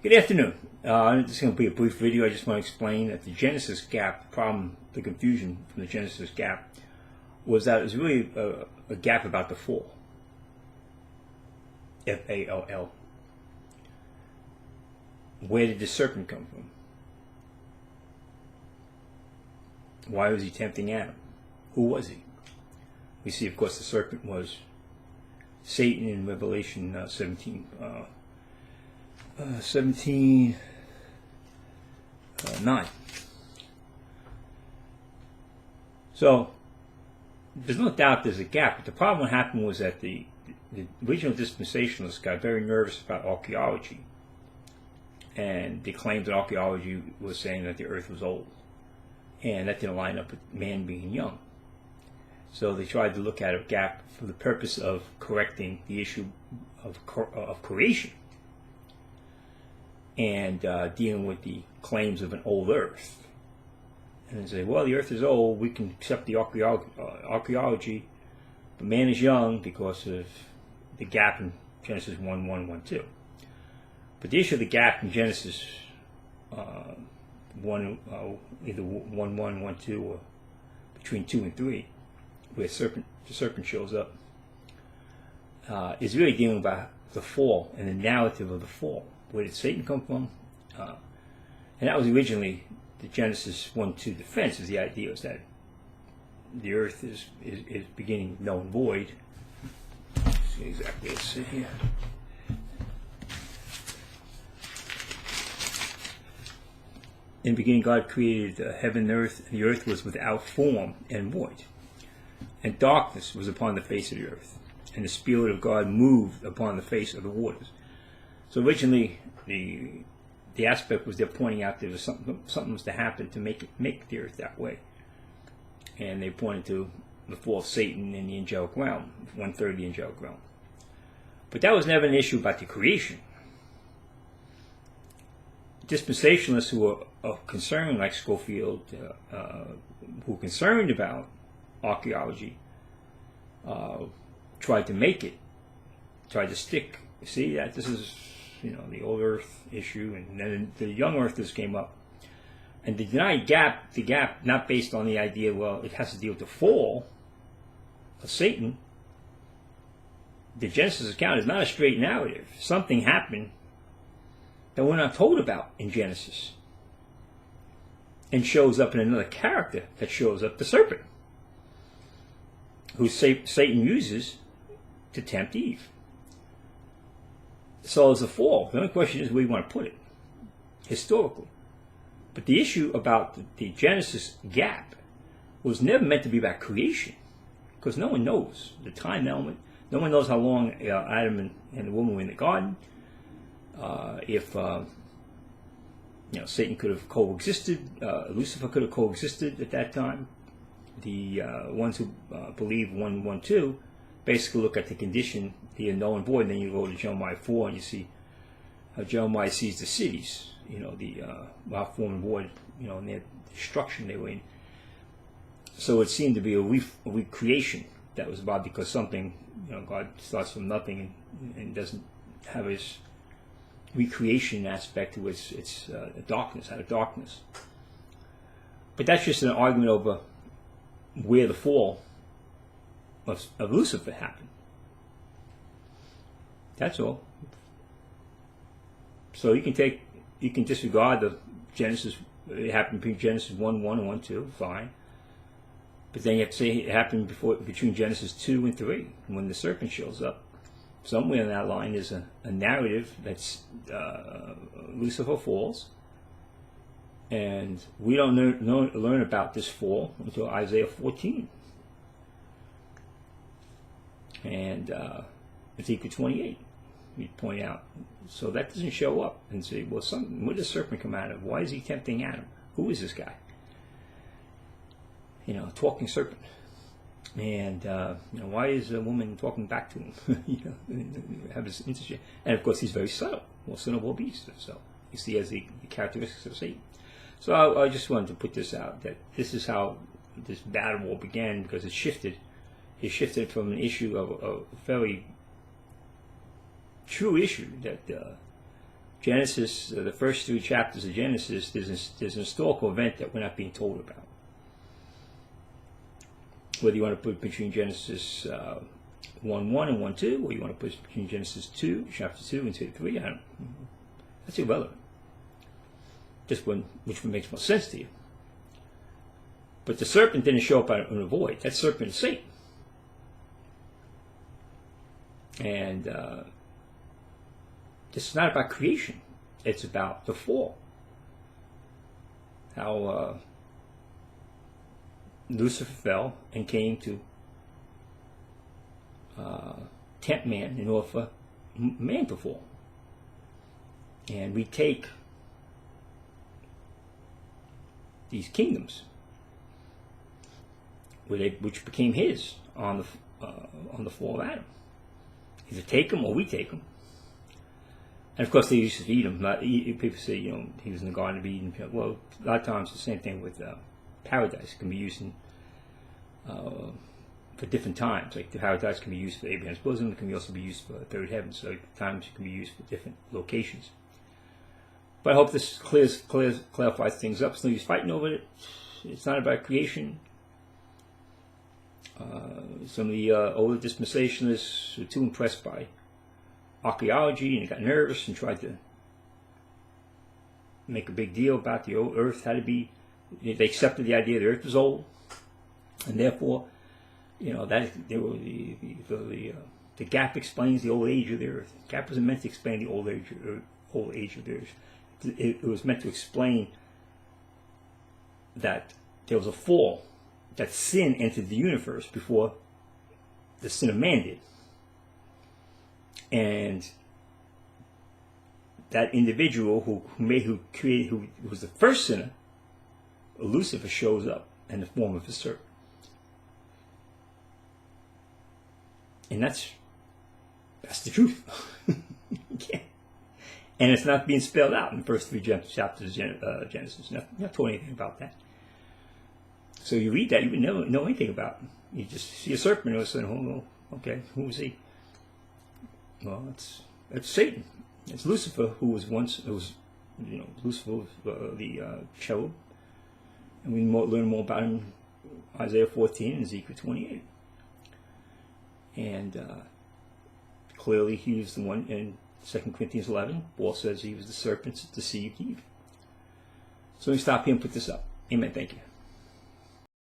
Good afternoon. This is going to be a brief video. I just want to explain that the Genesis gap, the problem, the confusion from the Genesis gap, was that it was really a gap about the fall. F-A-L-L. Where did the serpent come from? Why was he tempting Adam? Who was he? We see, of course, the serpent was Satan in Revelation 17:9. So there's no doubt there's a gap. But the problem what happened was that the original dispensationalists got very nervous about archaeology, and they claimed that archaeology was saying that the earth was old, and that didn't line up with man being young. So they tried to look at a gap for the purpose of correcting the issue of creation and dealing with the claims of an old earth. And they say, well, the earth is old, we can accept the archaeology, but man is young because of the gap in Genesis 1:1-1:2. But the issue of the gap in Genesis 1, either 1:1-1:2 or between 2 and 3, where the serpent shows up, is really dealing about the fall and the narrative of the fall. Where did Satan come from? And that was originally the Genesis 1:2 defense. Is the idea is that the earth is beginning null and void. Let's see exactly what it says here. In the beginning, God created heaven and earth. The earth was without form and void, and darkness was upon the face of the earth, and the Spirit of God moved upon the face of the waters. So originally, the aspect was they're pointing out there was something was to happen to make the earth that way, and they pointed to the fall of Satan in the angelic realm, 1/3 of the angelic realm. But that was never an issue about the creation. Dispensationalists who are concerned, like Schofield, who are concerned about archaeology, tried to make it, tried to stick. See that this is, the old earth issue, and then the young earthers came up, and they denied the gap not based on the idea, well, it has to deal with the fall of Satan. The Genesis account is not a straight narrative. Something happened that we're not told about in Genesis, and shows up in another character that shows up, the serpent, who Satan uses to tempt Eve. So it's a fall. The only question is where you want to put it, historically. But the issue about the Genesis gap was never meant to be about creation, because no one knows the time element. No one knows how long Adam and the woman were in the garden. If Satan could have coexisted, Lucifer could have coexisted at that time. The ones who believe 1:1:2 basically look at the condition, the null and void, and then you go to Jeremiah 4 and you see how Jeremiah sees the cities, the without form and void, and their destruction they were in. So it seemed to be a recreation that was about, because something, God starts from nothing and doesn't have his recreation aspect to its darkness, out of darkness. But that's just an argument over where the fall of Lucifer happened. That's all. So you can disregard the Genesis. It happened between Genesis 1:1 and 1:2, fine. But then you have to say it happened between Genesis 2 and 3, when the serpent shows up. Somewhere in that line is a narrative that's Lucifer falls, and we don't learn about this fall until Isaiah 14 and Ezekiel 28. We point out, so that doesn't show up and say, well, where does the serpent come out of? Why is he tempting Adam? Who is this guy? Talking serpent. And why is a woman talking back to him? Have this interest. And of course, he's very subtle. Well, son of all beasts. So you see, as the characteristics of Satan. So I just wanted to put this out, that this is how this battle war began, because it shifted. It shifted from an issue of a very true issue that Genesis, the first 3 chapters of Genesis, there's an historical event that we're not being told about. Whether you want to put between Genesis 1:1 and 1:2, or you want to put between Genesis 2, chapter 2 and 2:3, that's irrelevant. Just which one makes more sense to you. But the serpent didn't show up out in the void. That serpent is Satan. And this is not about creation. It's about the fall. How Lucifer fell and came to tempt man in order for man to fall. And we take these kingdoms, which became his on the fall of Adam. Either take them or we take them. And of course, they used to eat them. People say, he was in the Garden of Eden. Well, a lot of times the same thing with paradise. It can be used for different times. Like the paradise can be used for Abraham's bosom. It can also be used for the third heaven. So times it can be used for different locations. But I hope this clarifies things up. So no use fighting over it. It's not about creation. Some of the older dispensationalists were too impressed by archaeology and got nervous and tried to make a big deal about the old earth had to be. They accepted the idea the earth was old, and therefore, that the gap explains the old age of the earth. The gap wasn't meant to explain the old age of the earth. It was meant to explain that there was a fall, that sin entered the universe before the sin of man did. And that individual who was the first sinner, Lucifer, shows up in the form of a serpent. And that's the truth. Yeah. And it's not being spelled out in the first 3 chapters of Genesis. Not told anything about that. So you read that, you would never know anything about it. You just see a serpent and all of a sudden, okay, who was he? Well, it's Satan. It's Lucifer, who was Lucifer was the cherub. And we learn more about him in Isaiah 14 and Ezekiel 28. And clearly he was the one in 2 Corinthians 11. Paul says he was the serpent that deceived Eve. So let me stop here and put this up. Amen. Thank you.